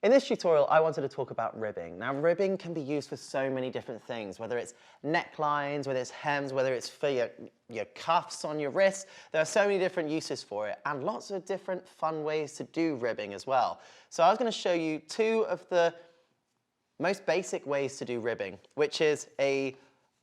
In this tutorial, I wanted to talk about ribbing. Now, ribbing can be used for so many different things, whether it's necklines, whether it's hems, whether it's for your cuffs on your wrists. There are so many different uses for it, and lots of different fun ways to do ribbing as well. So I was going to show you two of the most basic ways to do ribbing, which is a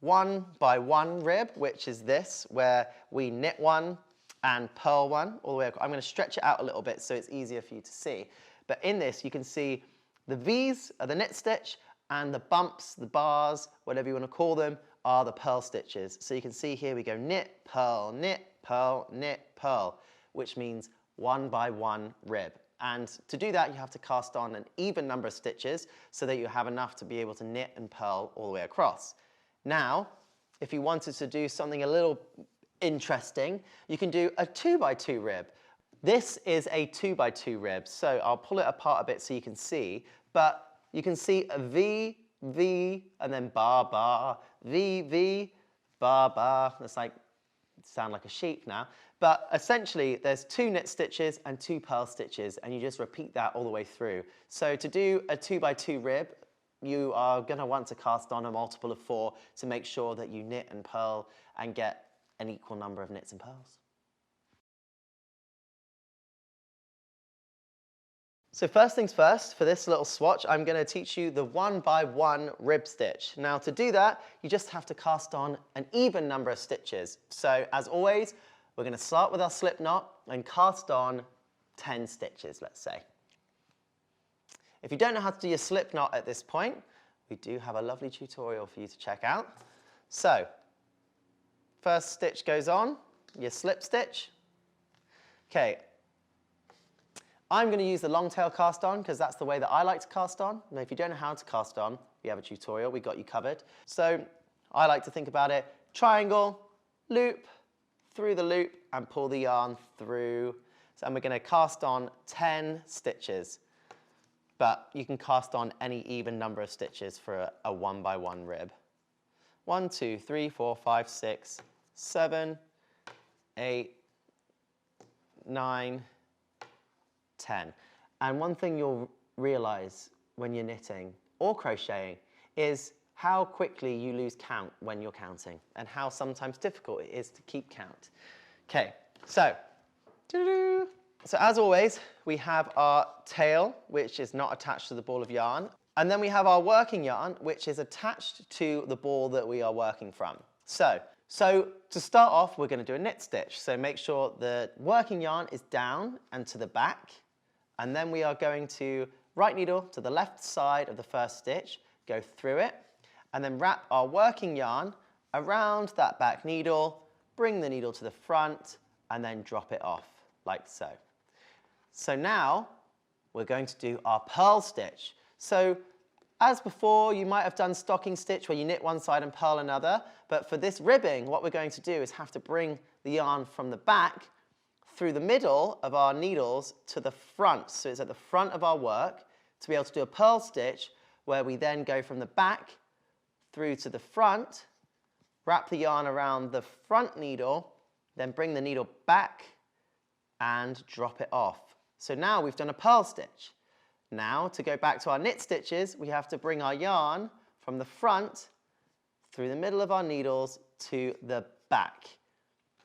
1x1 rib, which is this, where we knit one and purl one all the way across. I'm going to stretch it out a little bit so it's easier for you to see. But in this, you can see the V's are the knit stitch, and the bumps, the bars, whatever you want to call them, are the purl stitches. So you can see here we go knit, purl, knit, purl, which means 1x1 rib. And to do that, you have to cast on an even number of stitches so that you have enough to be able to knit and purl all the way across. Now, if you wanted to do something a little interesting, you can do a 2x2 rib. This is a 2x2 rib, so I'll pull it apart a bit so you can see, but you can see a V, V, and then bar, bar, V, V, bar, bar. That's like, sound like a sheep now. But essentially, there's 2 knit stitches and 2 purl stitches, and you just repeat that all the way through. So to do a 2x2 rib, you are going to want to cast on a multiple of 4 to make sure that you knit and purl and get an equal number of knits and purls. So first things first, for this little swatch, I'm going to teach you the 1x1 rib stitch. Now to do that, you just have to cast on an even number of stitches. So as always, we're going to start with our slip knot and cast on 10 stitches, let's say. If you don't know how to do your slip knot at this point, we do have a lovely tutorial for you to check out. So first stitch goes on, your slip stitch. Okay. I'm going to use the long tail cast on because that's the way that I like to cast on. Now, if you don't know how to cast on, we have a tutorial, we got you covered. So I like to think about it, triangle, loop, through the loop, and pull the yarn through. So and we're going to cast on 10 stitches, but you can cast on any even number of stitches for a 1x1 rib. 1, 2, 3, 4, 5, 6, 7, 8, 9, 10. And one thing you'll realize when you're knitting or crocheting is how quickly you lose count when you're counting and how sometimes difficult it is to keep count. Okay, so as always, we have our tail, which is not attached to the ball of yarn. And then we have our working yarn, which is attached to the ball that we are working from. So to start off, we're going to do a knit stitch. So make sure the working yarn is down and to the back. And then we are going to right needle to the left side of the first stitch, go through it, and then wrap our working yarn around that back needle, bring the needle to the front, and then drop it off, like so. So now we're going to do our purl stitch. So as before, you might have done stocking stitch where you knit one side and purl another, but for this ribbing, what we're going to do is have to bring the yarn from the back through the middle of our needles to the front. So it's at the front of our work to be able to do a purl stitch where we then go from the back through to the front, wrap the yarn around the front needle, then bring the needle back and drop it off. So now we've done a purl stitch. Now to go back to our knit stitches, we have to bring our yarn from the front through the middle of our needles to the back.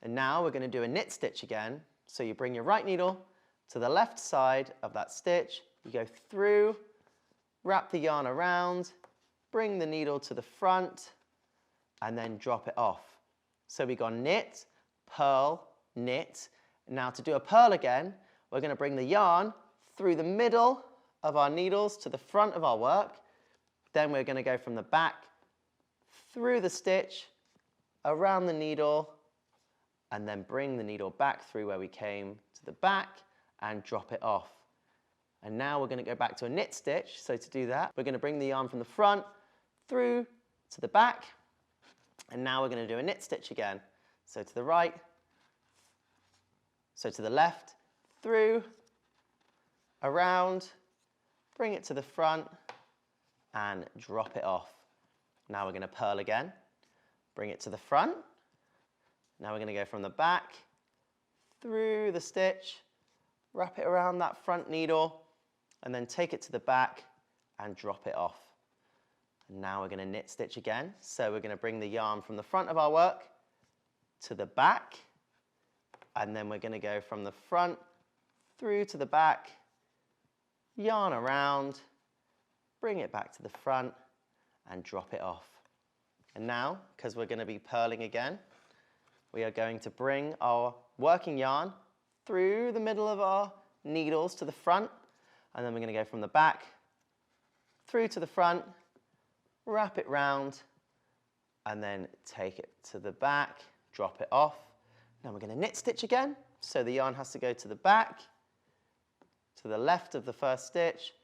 And now we're going to do a knit stitch again. So you bring your right needle to the left side of that stitch, you go through, wrap the yarn around, bring the needle to the front, and then drop it off. So we got knit, purl, knit. Now to do a purl again, we're going to bring the yarn through the middle of our needles to the front of our work. Then we're going to go from the back through the stitch, around the needle, and then bring the needle back through where we came to the back and drop it off. And now we're going to go back to a knit stitch. So to do that, we're going to bring the yarn from the front through to the back. And now we're going to do a knit stitch again. So to the right, so to the left, through, around, bring it to the front, and drop it off. Now we're going to purl again, bring it to the front. Now we're going to go from the back, through the stitch, wrap it around that front needle, and then take it to the back and drop it off. And now we're going to knit stitch again. So we're going to bring the yarn from the front of our work to the back, and then we're going to go from the front through to the back, yarn around, bring it back to the front, and drop it off. And now, because we're going to be purling again, we are going to bring our working yarn through the middle of our needles to the front, and then we're going to go from the back through to the front, wrap it round, and then take it to the back, drop it off. Now we're going to knit stitch again, so the yarn has to go to the back, to the left of the first stitch,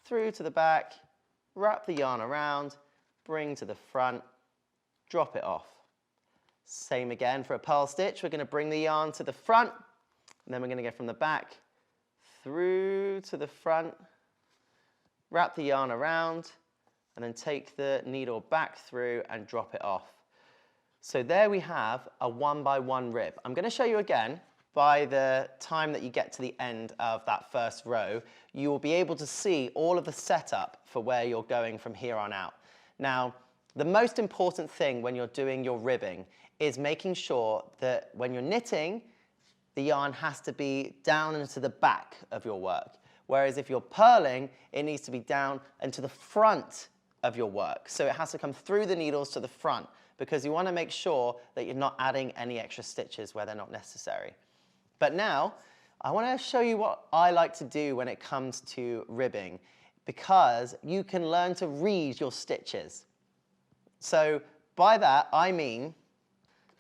through to the back, wrap the yarn around, bring to the front, drop it off. Same again for a purl stitch. We're going to bring the yarn to the front, and then we're going to go from the back through to the front, wrap the yarn around, and then take the needle back through and drop it off. So there we have a 1x1 rib. I'm going to show you again. By the time that you get to the end of that first row, you will be able to see all of the setup for where you're going from here on out. Now, the most important thing when you're doing your ribbing is making sure that when you're knitting, the yarn has to be down into the back of your work. Whereas if you're purling, it needs to be down into the front of your work. So it has to come through the needles to the front, because you want to make sure that you're not adding any extra stitches where they're not necessary. But now, I want to show you what I like to do when it comes to ribbing, because you can learn to read your stitches. So by that, I mean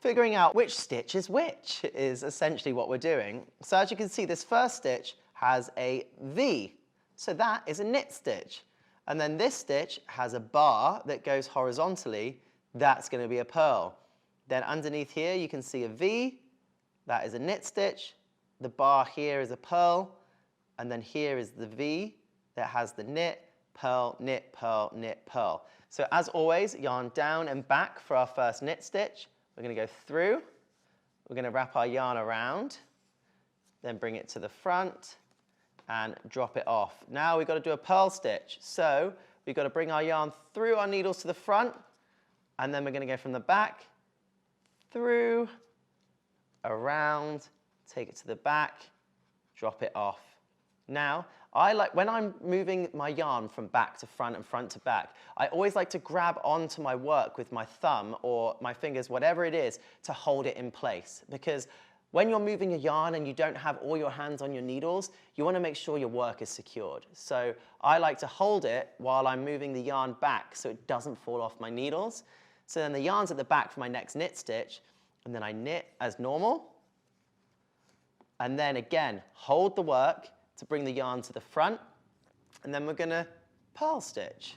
figuring out which stitch is which is essentially what we're doing. So as you can see, this first stitch has a V. So that is a knit stitch. And then this stitch has a bar that goes horizontally. That's going to be a purl. Then underneath here, you can see a V. That is a knit stitch. The bar here is a purl. And then here is the V that has the knit, purl, knit, purl, knit, purl. So as always, yarn down and back for our first knit stitch. We're going to go through. We're going to wrap our yarn around, then bring it to the front and drop it off. Now we've got to do a purl stitch. So we've got to bring our yarn through our needles to the front, and then we're going to go from the back, through, around, take it to the back, drop it off. Now, when I'm moving my yarn from back to front and front to back, I always like to grab onto my work with my thumb or my fingers, whatever it is, to hold it in place. Because when you're moving a yarn and you don't have all your hands on your needles, you want to make sure your work is secured. So I like to hold it while I'm moving the yarn back so it doesn't fall off my needles. So then the yarn's at the back for my next knit stitch, and then I knit as normal. And then again, hold the work to bring the yarn to the front, and then we're going to purl stitch.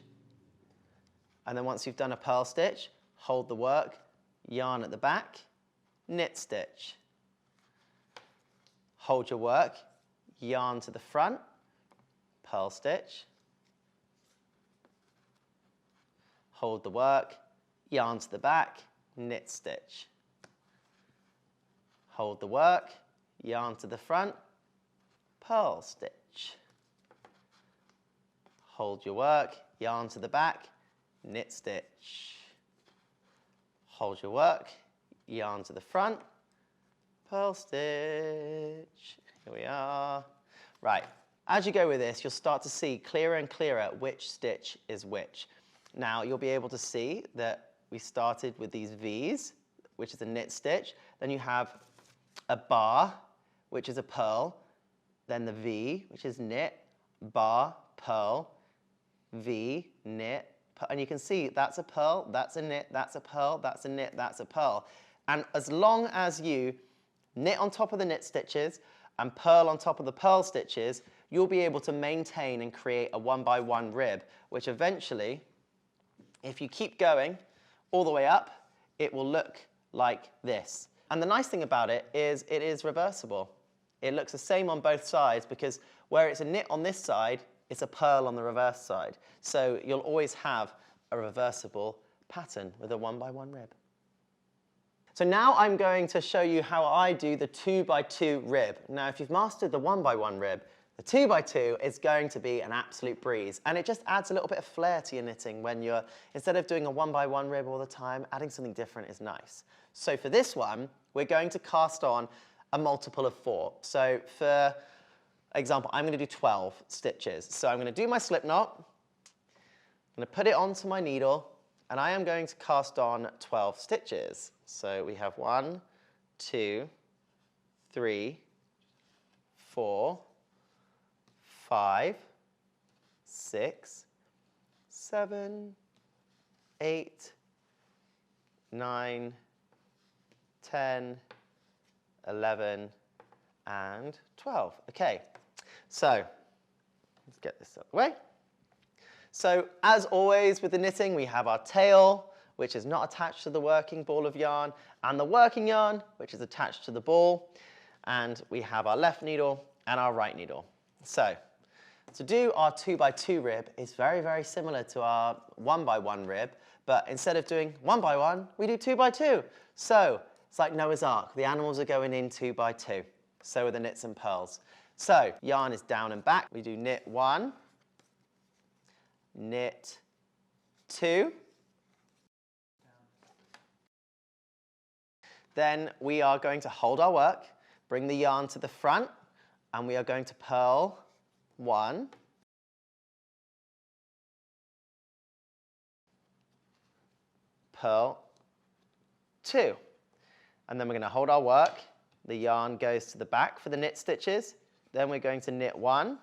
And then once you've done a purl stitch, hold the work, yarn at the back, knit stitch. Hold your work, yarn to the front, purl stitch. Hold the work, yarn to the back, knit stitch. Hold the work, yarn to the front, purl stitch. Hold your work, yarn to the back, knit stitch. Hold your work, yarn to the front, purl stitch. Here we are. Right, as you go with this, you'll start to see clearer and clearer which stitch is which. Now, you'll be able to see that we started with these V's, which is a knit stitch. Then you have a bar, which is a purl. Then the V, which is knit, bar, purl, V, knit, purl. And you can see that's a purl, that's a knit, that's a purl, that's a knit, that's a purl. And as long as you knit on top of the knit stitches and purl on top of the purl stitches, you'll be able to maintain and create a 1x1 rib, which eventually, if you keep going all the way up, it will look like this. And the nice thing about it is reversible. It looks the same on both sides, because where it's a knit on this side, it's a purl on the reverse side. So you'll always have a reversible pattern with a 1x1 rib. So now I'm going to show you how I do the 2x2 rib. Now, if you've mastered the 1x1 rib, The 2x2 is going to be an absolute breeze, and it just adds a little bit of flair to your knitting when you're, instead of doing a 1x1 rib all the time, adding something different is nice. So for this one, we're going to cast on a multiple of 4. So for example, I'm going to do 12 stitches. So I'm going to do my slip knot, I'm going to put it onto my needle, and I am going to cast on 12 stitches. So we have 1, 2, 3, 4, 5, 6, 7, 8, 9, 10, 11, and 12. Okay, so let's get this out of the way. So as always with the knitting, we have our tail, which is not attached to the working ball of yarn, and the working yarn, which is attached to the ball. And we have our left needle and our right needle. So to do our 2x2 rib is very, very similar to our 1x1 rib, but instead of doing 1x1, we do 2x2. So it's like Noah's Ark. The animals are going in 2x2. So are the knits and purls. So yarn is down and back. We do knit 1, knit 2. Then we are going to hold our work, bring the yarn to the front, and we are going to purl 1, purl 2. And then we're going to hold our work. The yarn goes to the back for the knit stitches. Then we're going to knit 1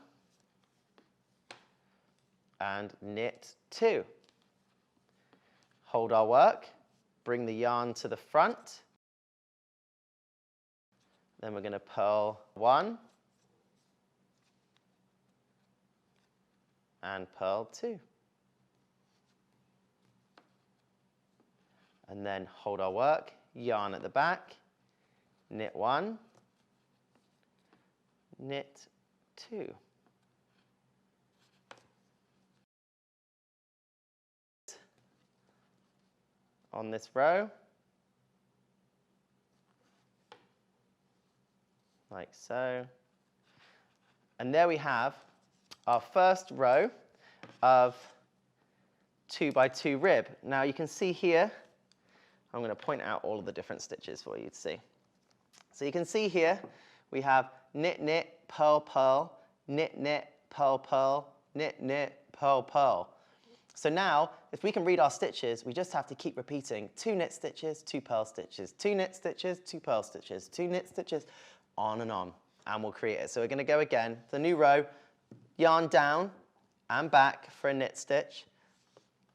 and knit 2. Hold our work, bring the yarn to the front. Then we're going to purl 1 and purl 2. And then hold our work, yarn at the back, knit 1, knit 2. On this row, like so. And there we have our first row of 2x2 rib. Now you can see here, I'm going to point out all of the different stitches for you to see. So you can see here, we have knit, knit, purl, purl, knit, knit, purl, purl, knit, knit, purl, purl. So now, if we can read our stitches, we just have to keep repeating 2 knit stitches, 2 purl stitches, 2 knit stitches, 2 purl stitches, 2 knit stitches, on, and we'll create it. So we're going to go again, the new row, yarn down and back for a knit stitch,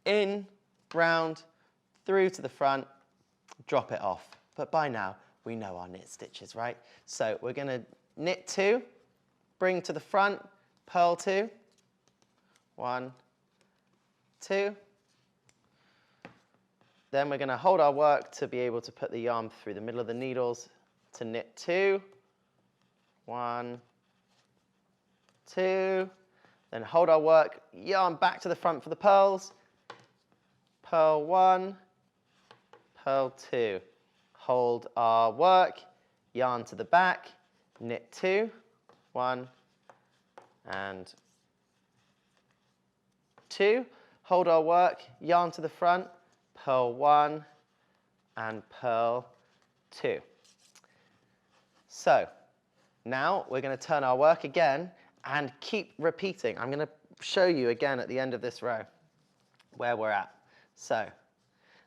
in, round, through to the front, drop it off. But by now, we know our knit stitches, right? So we're going to knit 2, bring to the front, purl 2, 1, 2. Then we're going to hold our work to be able to put the yarn through the middle of the needles to knit 2, 1, 2. Then hold our work, yarn back to the front for the purls, purl 1, purl 2. Hold our work, yarn to the back, knit 2, 1, and 2. Hold our work, yarn to the front, purl 1, and purl 2. So now we're going to turn our work again and keep repeating. I'm going to show you again at the end of this row where we're at. So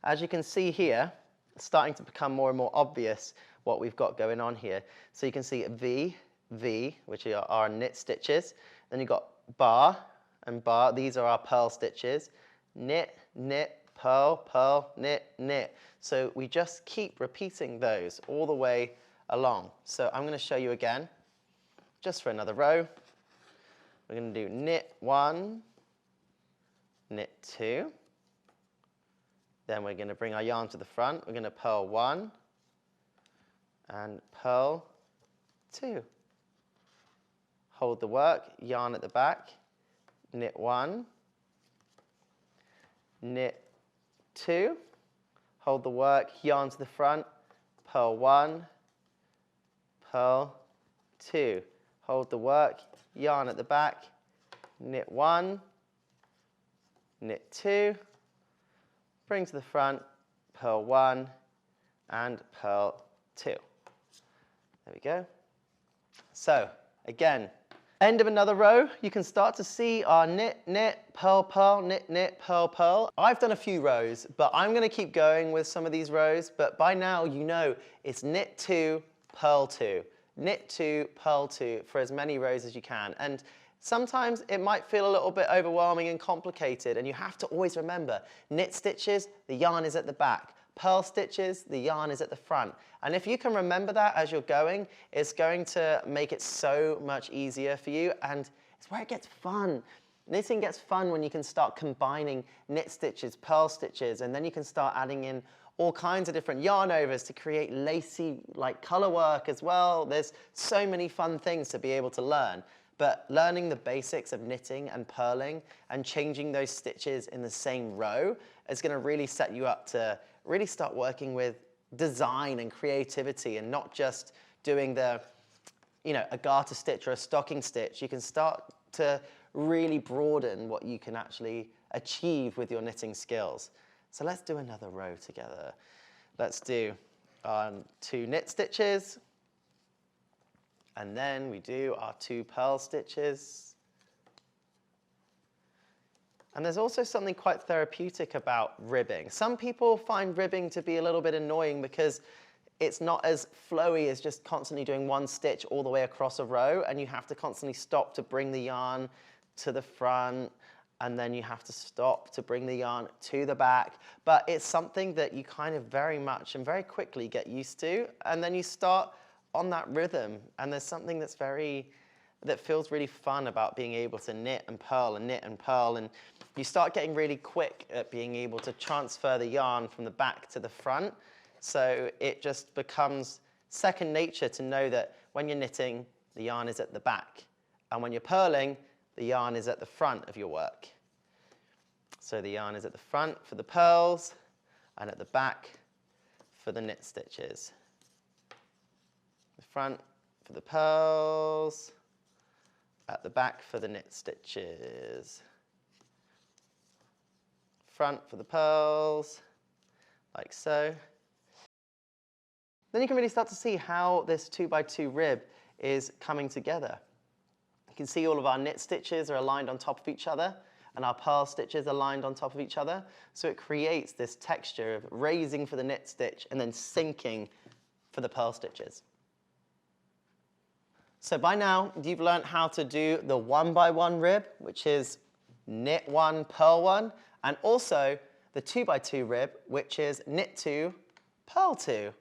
as you can see here, it's starting to become more and more obvious what we've got going on here. So you can see V, V, which are our knit stitches. Then you've got bar and bar. These are our purl stitches. Knit, knit, purl, purl, knit, knit. So we just keep repeating those all the way along. So I'm going to show you again, just for another row. We're going to do knit 1, knit 2. Then we're going to bring our yarn to the front. We're going to purl 1 and purl 2. Hold the work, yarn at the back, knit 1, knit 2. Hold the work, yarn to the front, purl 1, purl 2. hold the work, yarn at the back, knit 1, knit 2, bring to the front, purl 1, and purl 2. There we go. So, again, end of another row, you can start to see our knit, knit, purl, purl, knit, knit, purl, purl. I've done a few rows, but I'm going to keep going with some of these rows, but by now you know it's knit 2, purl 2, knit 2, purl 2 for as many rows as you can. And sometimes it might feel a little bit overwhelming and complicated, and you have to always remember, knit stitches, the yarn is at the back. Purl stitches, the yarn is at the front. And if you can remember that as you're going, it's going to make it so much easier for you, and it's where it gets fun. Knitting gets fun when you can start combining knit stitches, purl stitches, and then you can start adding in all kinds of different yarn overs to create lacy like color work as well. There's so many fun things to be able to learn. But learning the basics of knitting and purling and changing those stitches in the same row is going to really set you up to really start working with design and creativity, and not just doing the, a garter stitch or a stocking stitch. You can start to really broaden what you can actually achieve with your knitting skills. So let's do another row together. Let's do 2 knit stitches, and then we do our 2 purl stitches. And there's also something quite therapeutic about ribbing. Some people find ribbing to be a little bit annoying because it's not as flowy as just constantly doing one stitch all the way across a row, and you have to constantly stop to bring the yarn to the front, and then you have to stop to bring the yarn to the back. But it's something that you kind of very much and very quickly get used to, and then you start on that rhythm, and there's something that feels really fun about being able to knit and purl and knit and purl, and you start getting really quick at being able to transfer the yarn from the back to the front. So it just becomes second nature to know that when you're knitting, the yarn is at the back, and when you're purling, the yarn is at the front of your work. So the yarn is at the front for the purls and at the back for the knit stitches. The front for the purls, at the back for the knit stitches. Front for the purls, like so. Then you can really start to see how this 2x2 rib is coming together. You can see all of our knit stitches are aligned on top of each other, and our purl stitches are aligned on top of each other. So it creates this texture of raising for the knit stitch and then sinking for the purl stitches. So by now, you've learned how to do the 1x1 rib, which is knit 1, purl 1, and also the 2x2 rib, which is knit 2, purl 2.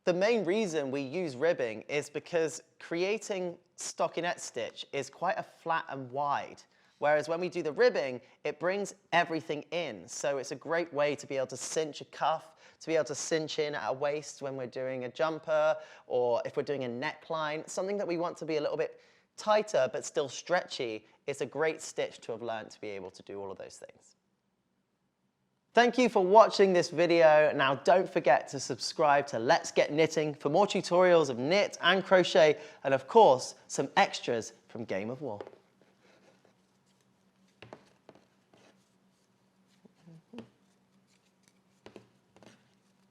The main reason we use ribbing is because creating stockinette stitch is quite a flat and wide, whereas when we do the ribbing, it brings everything in. So it's a great way to be able to cinch a cuff, to be able to cinch in at a waist when we're doing a jumper, or if we're doing a neckline, something that we want to be a little bit tighter but still stretchy. It's a great stitch to have learned to be able to do all of those things. Thank you for watching this video. Now don't forget to subscribe to Let's Get Knitting for more tutorials of knit and crochet, and of course, some extras from Game of War.